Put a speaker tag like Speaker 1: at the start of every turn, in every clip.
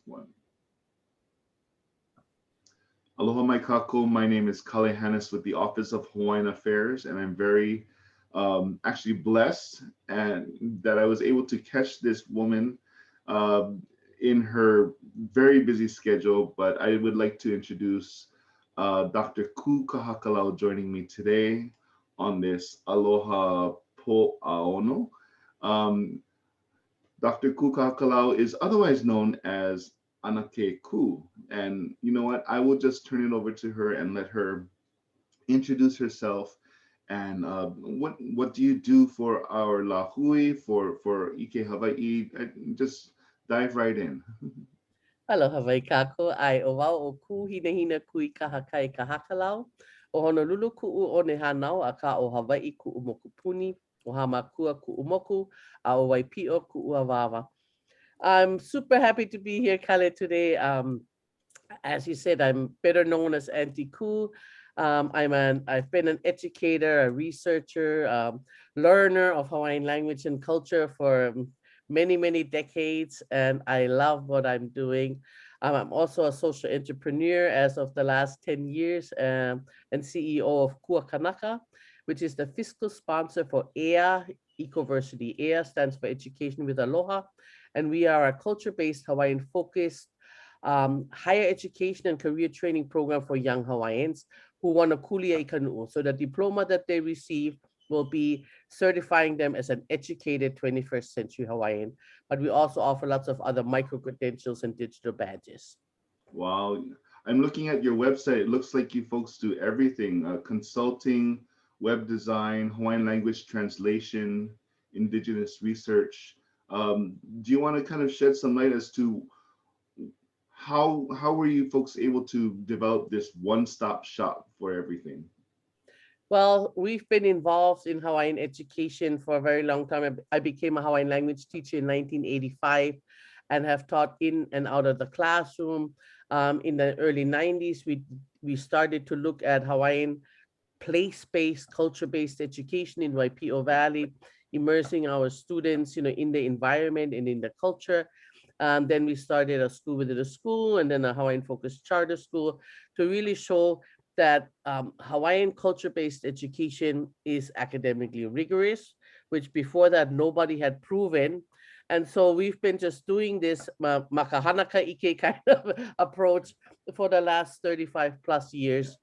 Speaker 1: One. Aloha mai kako. My name is Kale Hannes with the Office of Hawaiian Affairs, and I'm very actually blessed and that I was able to catch this woman um, in her very busy schedule. But I would like to introduce Dr. Ku Kahakalau joining me today on this Aloha Po'aono. Um, Dr. Ku Kahakalau is otherwise known as Anake Ku. And you know what? I will just turn it over to her and let her introduce herself. And what do you do for our Lahui, for Ike Hawaii? Just dive right in.
Speaker 2: Aloha wai kako ai o wau o ku hina hina kui kaha kai kahakalau. O Honolulu ku'u o ne hanau a ka o Hawaii ku'u moku puni, o Hamakua ku'u moku, a o Waipio ku'u awawa. I'm super happy to be here, Kale, today. As you said, I'm better known as Auntie Ku. I've been an educator, a researcher, learner of Hawaiian language and culture for many, many decades, and I love what I'm doing. I'm also a social entrepreneur as of the last 10 years and CEO of Kanaka, which is the fiscal sponsor for EA, Ecoversity. EA stands for Education with Aloha, and we are a culture-based Hawaiian focused higher education and career training program for young Hawaiians who want a kulia i kanu'u. So the diploma that they receive will be certifying them as an educated 21st century Hawaiian. But we also offer lots of other micro credentials and digital badges.
Speaker 1: Wow. I'm looking at your website. It looks like you folks do everything, consulting, web design, Hawaiian language translation, indigenous research. Do you want to kind of shed some light as to how were you folks able to develop this one-stop shop for everything?
Speaker 2: Well, we've been involved in Hawaiian education for a very long time. I became a Hawaiian language teacher in 1985 and have taught in and out of the classroom. In the early 90s, we started to look at Hawaiian place-based, culture-based education in Waipio Valley, immersing our students, in the environment and in the culture. Then we started a school within a school and then a Hawaiian-focused charter school to really show that Hawaiian culture-based education is academically rigorous, which before that nobody had proven. And so we've been just doing this makahanaka ike kind of approach for the last 35 plus years.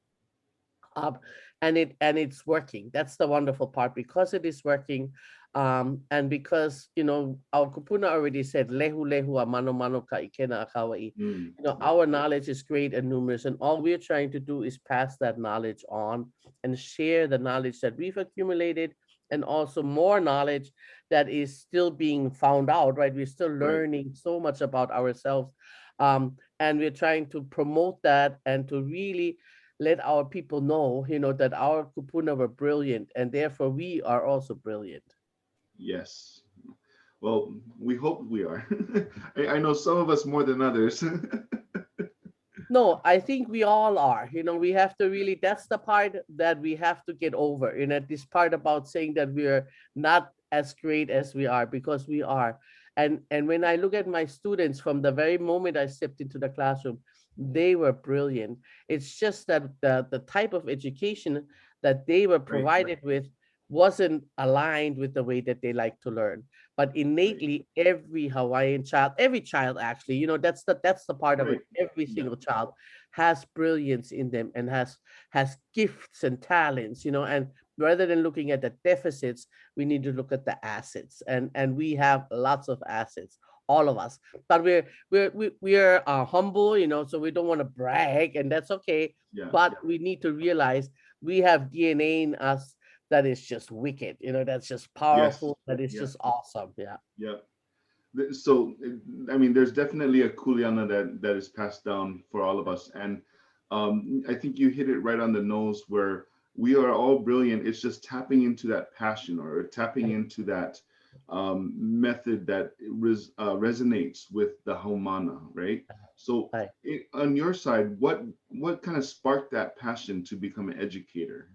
Speaker 2: Um, and it's working. That's the wonderful part because it is working. And because our kupuna already said lehu lehu a mano mano ka ikena a Kauai.
Speaker 1: Yeah.
Speaker 2: Our knowledge is great and numerous, and all we're trying to do is pass that knowledge on and share the knowledge that we've accumulated and also more knowledge that is still being found out, right? We're still
Speaker 1: Right.
Speaker 2: learning so much about ourselves. And we're trying to promote that and to really let our people know, that our kupuna were brilliant and therefore we are also brilliant.
Speaker 1: Yes. Well, we hope we are. I know some of us more than others.
Speaker 2: No, I think we all are. We have to really, that's the part that we have to get over. This part about saying that we're not as great as we are because we are. And when I look at my students from the very moment I stepped into the classroom, they were brilliant. It's just that the type of education that they were
Speaker 1: Right.
Speaker 2: provided with wasn't aligned with the way that they like to learn. But
Speaker 1: Right.
Speaker 2: innately, every Hawaiian child, every child actually, that's the part of
Speaker 1: Right.
Speaker 2: it. Every
Speaker 1: Yeah.
Speaker 2: single child has brilliance in them and has gifts and talents, and rather than looking at the deficits, we need to look at the assets. And we have lots of assets, all of us. But we're humble, so we don't want to brag, and that's okay.
Speaker 1: Yeah.
Speaker 2: But we need to realize we have DNA in us that is just wicked, that's just
Speaker 1: Yes.
Speaker 2: powerful, that is
Speaker 1: Yeah.
Speaker 2: just awesome. Yeah.
Speaker 1: Yeah. So, I mean, there's definitely a kuleana that is passed down for all of us, and I think you hit it right on the nose where we are all brilliant. It's just tapping into that passion or tapping
Speaker 2: Right.
Speaker 1: into that method that resonates with the haumana, right? So,
Speaker 2: Right.
Speaker 1: on your side, what kind of sparked that passion to become an educator?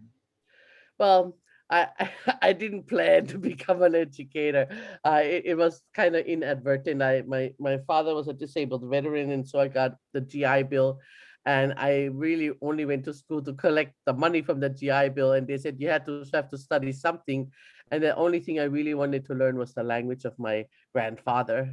Speaker 2: Well, I didn't plan to become an educator. It was kind of inadvertent. My father was a disabled veteran, and so I got the GI Bill, and I really only went to school to collect the money from the GI Bill. And they said you had to have to study something, and the only thing I really wanted to learn was the language of my grandfather.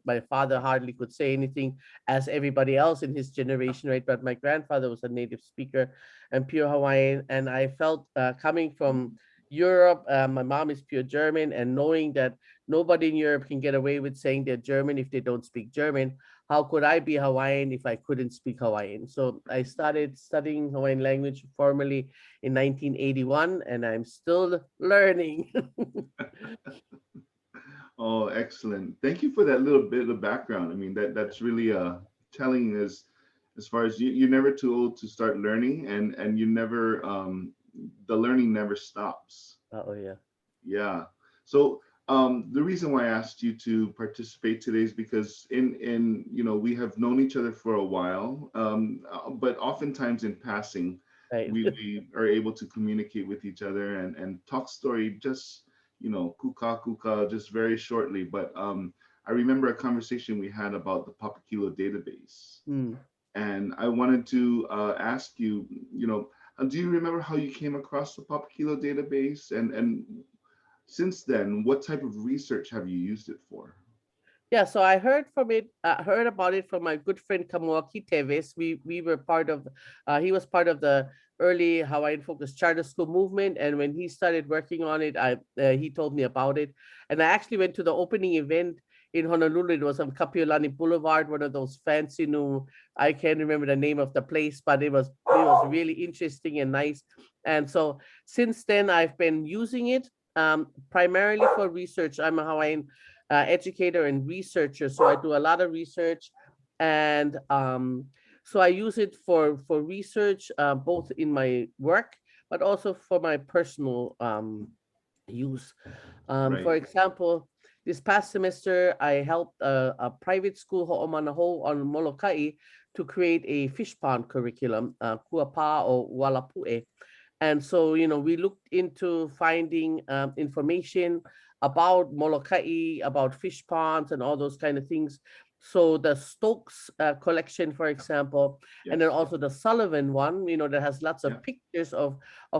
Speaker 2: My father hardly could say anything, as everybody else in his generation, right? But my grandfather was a native speaker and pure Hawaiian, and I felt coming from Europe. My mom is pure German, and knowing that nobody in Europe can get away with saying they're German if they don't speak German, how could I be Hawaiian if I couldn't speak Hawaiian? So I started studying Hawaiian language formally in 1981, and I'm still learning.
Speaker 1: Oh, excellent. Thank you for that little bit of background. I mean, that's really telling as far as you're never too old to start learning, and you never the learning never stops.
Speaker 2: Oh, yeah.
Speaker 1: Yeah. So the reason why I asked you to participate today is because in we have known each other for a while, but oftentimes in passing,
Speaker 2: Right.
Speaker 1: we are able to communicate with each other and talk story just kuka kuka just very shortly. But I remember a conversation we had about the Papakilo database,
Speaker 2: Hmm.
Speaker 1: and I wanted to ask you, do you remember how you came across the Papakilo database, and since then, what type of research have you used it for?
Speaker 2: Yeah, so I heard about it from my good friend Kamuaki Teves. We were part of, he was part of the early Hawaiian focused charter school movement, and when he started working on it, he told me about it, and I actually went to the opening event in Honolulu. It was on Kapiolani Boulevard, one of those fancy new, I can't remember the name of the place, but it was really interesting and nice. And so since then, I've been using it primarily for research. I'm a Hawaiian educator and researcher, so I do a lot of research, and so I use it for research, both in my work, but also for my personal use. For
Speaker 1: Right.
Speaker 2: example, this past semester, I helped a private school, Ho'omanaho, on Molokai to create a fish pond curriculum, Kuapa o Walapue. And so, we looked into finding information about Molokai, about fish ponds, and all those kind of things. So the Stokes collection, for example, and then
Speaker 1: Yes.
Speaker 2: also the Sullivan one, that has lots
Speaker 1: Yeah.
Speaker 2: of pictures of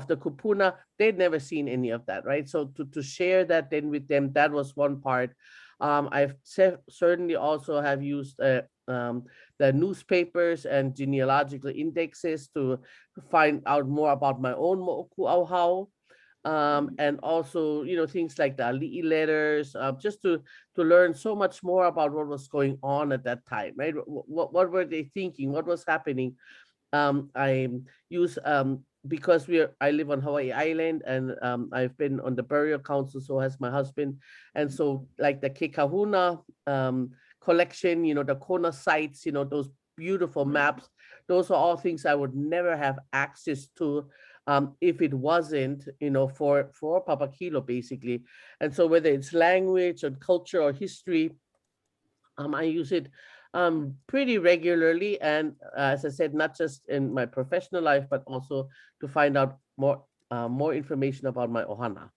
Speaker 2: the kupuna. They'd never seen any of that, right? So to share that then with them, that was one part. I've certainly also have used the newspapers and genealogical indexes to find out more about my own mo'oku auhau.
Speaker 1: Right.
Speaker 2: And also, things like the ali'i letters, just to learn so much more about what was going on at that time, right? What were they thinking? What was happening? I use because I live on Hawaii Island, and I've been on the burial council, so has my husband, and so like the Kekahuna collection, the Kona sites, those beautiful
Speaker 1: Right.
Speaker 2: maps, those are all things I would never have access to if it wasn't, for Papakilo basically. And so whether it's language or culture or history, I use it pretty regularly, and as I said, not just in my professional life, but also to find out more information about my ohana.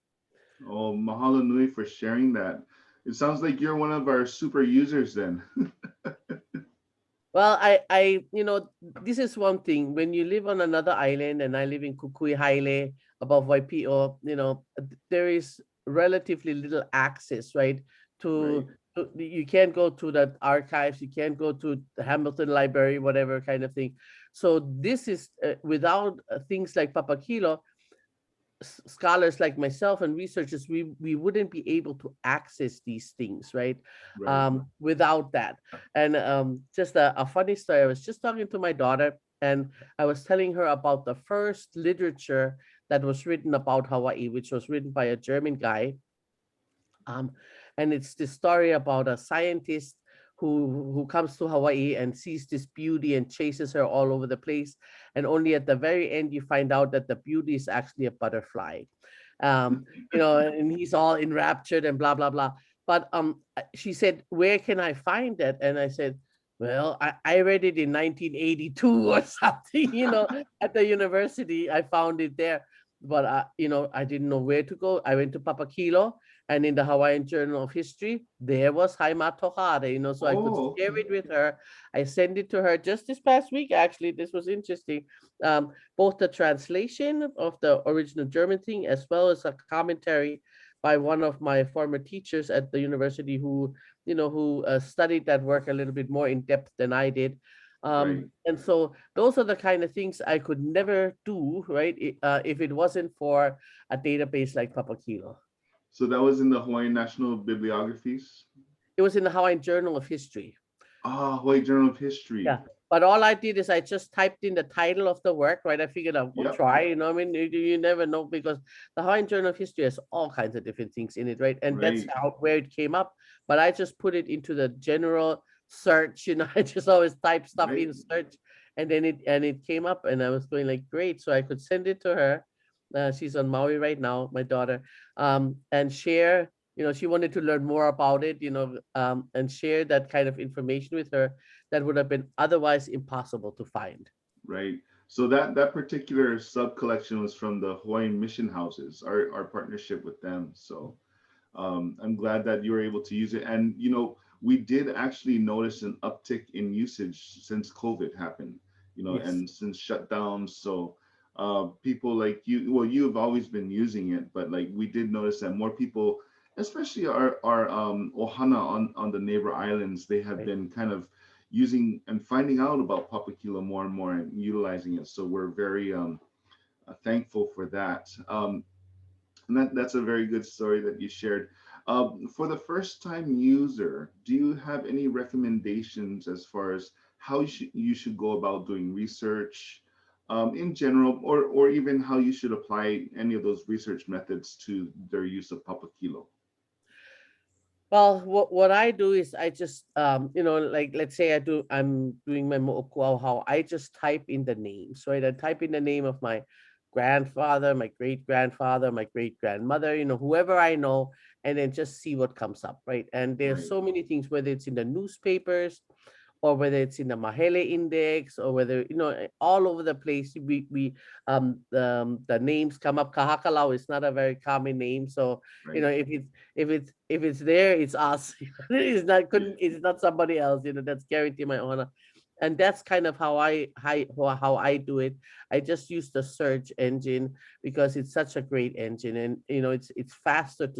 Speaker 1: Oh, mahalo nui for sharing that. It sounds like you're one of our super users then.
Speaker 2: Well, this is one thing. When you live on another island, and I live in Kukui Haile above Waipio, there is relatively little access, right?
Speaker 1: Right.
Speaker 2: You can't go to the archives, you can't go to the Hamilton Library, whatever kind of thing. So this is without things like Papakilo, scholars like myself and researchers, we wouldn't be able to access these things, right?
Speaker 1: Right.
Speaker 2: Without that. And just a funny story, I was just talking to my daughter, and I was telling her about the first literature that was written about Hawaii, which was written by a German guy. um, and it's the story about a scientist who comes to Hawaii and sees this beauty and chases her all over the place. And only at the very end, you find out that the beauty is actually a butterfly. And he's all enraptured and blah, blah, blah. But she said, where can I find that? And I said, well, I read it in 1982 or something, at the university. I found it there. but I didn't know where to go. I went to Papakilo, and in the Hawaiian Journal of History, there was Haima Tohare, so I could
Speaker 1: Oh,
Speaker 2: share
Speaker 1: okay.
Speaker 2: it with her. I sent it to her just this past week, actually. This was interesting. Both the translation of the original German thing, as well as a commentary by one of my former teachers at the university who studied that work a little bit more in depth than I did.
Speaker 1: Right.
Speaker 2: And so those are the kind of things I could never do, right? If it wasn't for a database like Papakilo.
Speaker 1: So that was in the Hawaiian National Bibliographies.
Speaker 2: It was in the Hawaiian Journal of History.
Speaker 1: Ah, Hawaii Journal of
Speaker 2: Yeah.
Speaker 1: History.
Speaker 2: But all I did is I just typed in the title of the work, right? I figured I'll go
Speaker 1: Yep.
Speaker 2: try, I mean, you never know because the Hawaiian Journal of History has all kinds of different things in it, right? And that's
Speaker 1: Right.
Speaker 2: where it came up. But I just put it into the general search, I just always type stuff
Speaker 1: Right.
Speaker 2: in search, and then it came up, and I was going like, great. So I could send it to her. She's on Maui right now, my daughter, and share. She wanted to learn more about it, and share that kind of information with her that would have been otherwise impossible to find.
Speaker 1: Right. So that particular sub collection was from the Hawaiian Mission Houses, our partnership with them. So I'm glad that you were able to use it. And we did actually notice an uptick in usage since COVID happened.
Speaker 2: Yes.
Speaker 1: And since shutdowns. So people like you, well, you have always been using it, but like we did notice that more people, especially our ohana on the neighbor islands, they have
Speaker 2: Right.
Speaker 1: been kind of using and finding out about Papakilo more and more and utilizing it. So we're very thankful for that. And that's a very good story that you shared. For the first time user, do you have any recommendations as far as how you should go about doing research in general, or even how you should apply any of those research methods to their use of Papakilo?
Speaker 2: Well, what I do is I just like let's say I'm doing my mo'okuau, how I just type in the names, right? I type in the name of my grandfather, my great grandfather, my great grandmother, whoever I know, and then just see what comes up, right? And there's
Speaker 1: Right,
Speaker 2: so many things, whether it's in the newspapers or whether it's in the Mahele Index, or whether all over the place. The names come up. Kahakalau is not a very common name, so
Speaker 1: right.
Speaker 2: if it's there, it's us. It's not
Speaker 1: Yeah,
Speaker 2: couldn't it's not somebody else. That's guarantee my honor. And that's kind of how I do it. I just use the search engine because it's such a great engine, and it's faster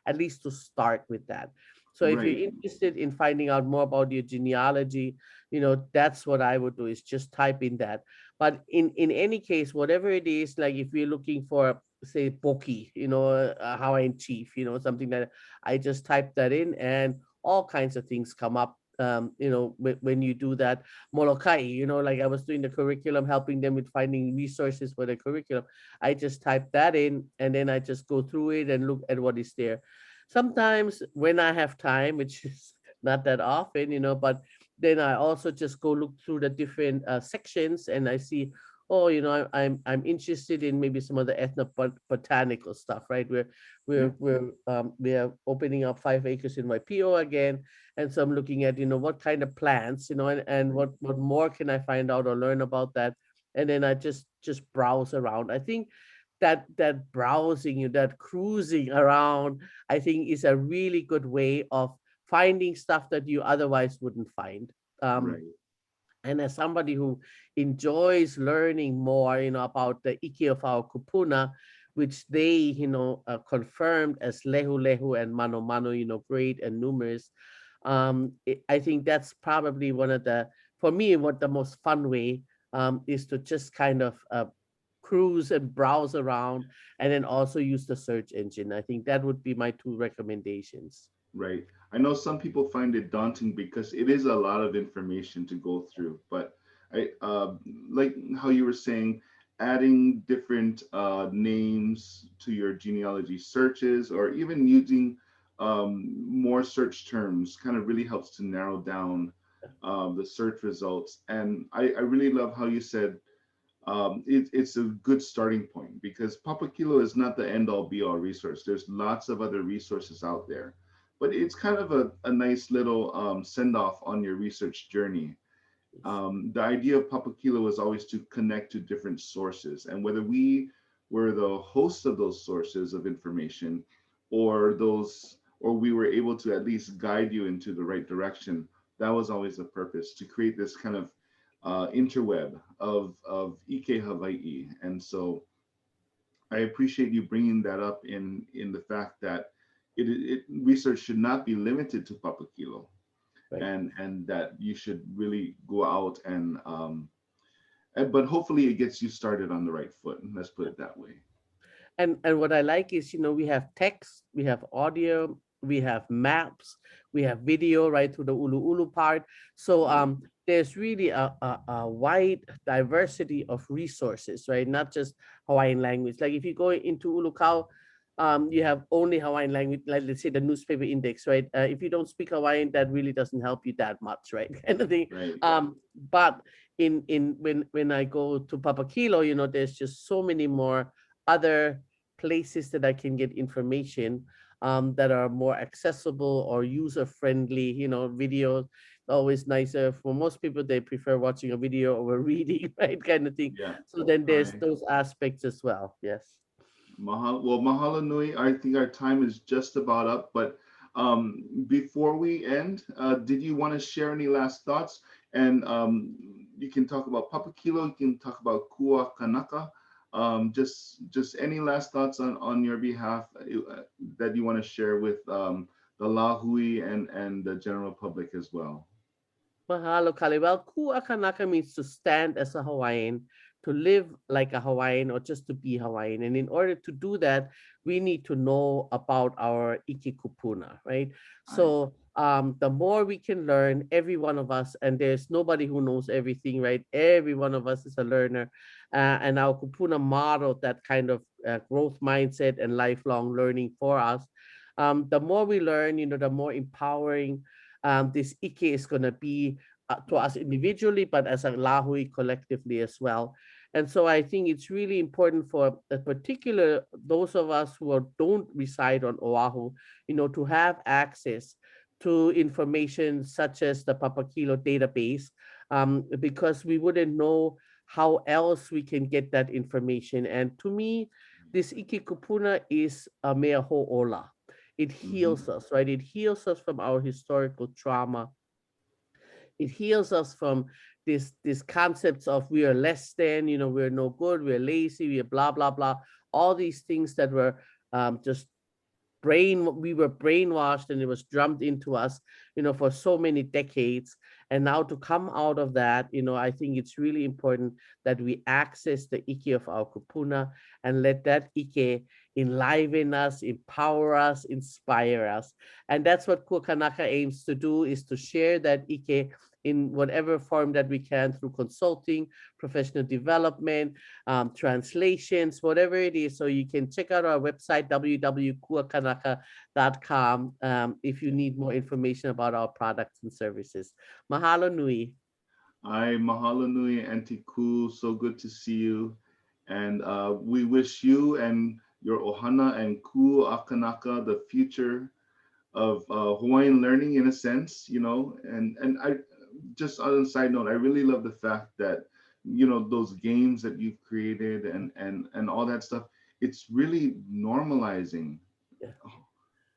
Speaker 2: at least to start with that. So if you're
Speaker 1: right,
Speaker 2: interested in finding out more about your genealogy, that's what I would do, is just type in that. But in any case, whatever it is, like if you're looking for, say, Poki, Hawaiian chief, something that I just type that in, and all kinds of things come up. When you do that, Molokai, like I was doing the curriculum, helping them with finding resources for the curriculum. I just type that in, and then I just go through it and look at what is there. Sometimes when I have time, which is not that often, but then I also just go look through the different sections, and I see, oh, I'm interested in maybe some of the ethnobotanical stuff, right?
Speaker 1: yeah,
Speaker 2: We are opening up 5 acres in Waipio again, and so I'm looking at what kind of plants, and
Speaker 1: right,
Speaker 2: what more can I find out or learn about that, and then I just browse around. I think that browsing, that cruising around, I think is a really good way of finding stuff that you otherwise wouldn't find. Um,
Speaker 1: right,
Speaker 2: and as somebody who enjoys learning more, about the Iki of our Kupuna, which they, confirmed as Lehu Lehu and Mano Mano, great and numerous. I think that's probably one of for me, what the most fun way is to just kind of cruise and browse around, and then also use the search engine. I think that would be my two recommendations.
Speaker 1: right. I know some people find it daunting because it is a lot of information to go through, but like how you were saying, adding different names to your genealogy searches, or even using more search terms, kind of really helps to narrow down the search results. And I really love how you said it's a good starting point, because Papakilo is not the end all be all resource. There's lots of other resources out there, but it's kind of a nice little send off on your research journey. The idea of Papakilo is always to connect to different sources, and whether we were the hosts of those sources of information, or we were able to at least guide you into the right direction. That was always the purpose, to create this kind of interweb of Ike Hawaii. And so I appreciate you bringing that up in the fact that research should not be limited to Papakilo,
Speaker 2: Right.
Speaker 1: and that you should really go out but hopefully it gets you started on the right foot. Let's put it that way.
Speaker 2: And what I like is, we have text, we have audio, we have maps, we have video right through the ulu ulu part. So
Speaker 1: Right.
Speaker 2: there's really a wide diversity of resources, right? Not just Hawaiian language. Like if you go into Ulukau, you have only Hawaiian language, like let's say the newspaper index, right? If you don't speak Hawaiian, that really doesn't help you that much, right? Kind of thing.
Speaker 1: Right.
Speaker 2: But in when I go to Papakilo, there's just so many more other places that I can get information that are more accessible or user friendly. Videos always nicer for most people. They prefer watching a video over reading, right? Kind of thing.
Speaker 1: Yeah.
Speaker 2: So then there's
Speaker 1: I
Speaker 2: those aspects as well. Yes.
Speaker 1: Mahalo nui. I think our time is just about up, but before we end, did you want to share any last thoughts? And you can talk about Papakilo, you can talk about Kua Kanaka. Just any last thoughts on your behalf that you want to share with the Lahui and the general public as well.
Speaker 2: Mahalo Kali. Well, Ku'a Kanaka means to stand as a Hawaiian, to live like a Hawaiian, or just to be Hawaiian. And in order to do that, we need to know about our Iki Kupuna, right?
Speaker 1: I
Speaker 2: So the more we can learn, every one of us, and there's nobody who knows everything, right? Every one of us is a learner. And our Kupuna modeled that kind of growth mindset and lifelong learning for us. The more we learn, the more empowering this Ike is going to be to us individually, but as a Lahui collectively as well. And so I think it's really important for particular those of us who don't reside on Oahu, to have access to information such as the Papakilo database, because we wouldn't know how else we can get that information. And to me, this Iki Kupuna is a mea ho'ola. It
Speaker 1: mm-hmm.
Speaker 2: heals us, right? It heals us from our historical trauma. It heals us from this concepts of we are less than, we're no good, we're lazy, we're blah blah blah. All these things that were just we were brainwashed, and it was drummed into us, for so many decades. And now to come out of that, I think it's really important that we access the Ike of our kupuna and let that Ike enliven us, empower us, inspire us. And that's what Kuakanaka aims to do, is to share that Ike in whatever form that we can, through consulting, professional development, translations, whatever it is. So you can check out our website, www.kuakanaka.com, if you need more information about our products and services. Mahalo nui.
Speaker 1: Mahalo nui, Auntie Ku. So good to see you. And we wish you and your ohana and Ku Akanaka the future of Hawaiian learning, in a sense, and I just on a side note, I really love the fact that those games that you've created and all that stuff, it's really normalizing
Speaker 2: Yeah.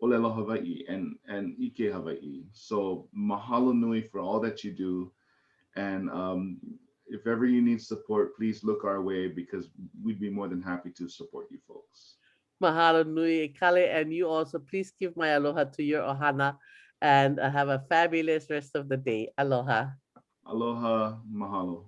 Speaker 1: Olelo Hawaii and Ike Hawaii. So mahalo nui for all that you do. And if ever you need support, please look our way, because we'd be more than happy to support you folks.
Speaker 2: Mahalo nui, Kale, and you also please give my aloha to your ohana, and have a fabulous rest of the day. Aloha.
Speaker 1: Aloha, mahalo.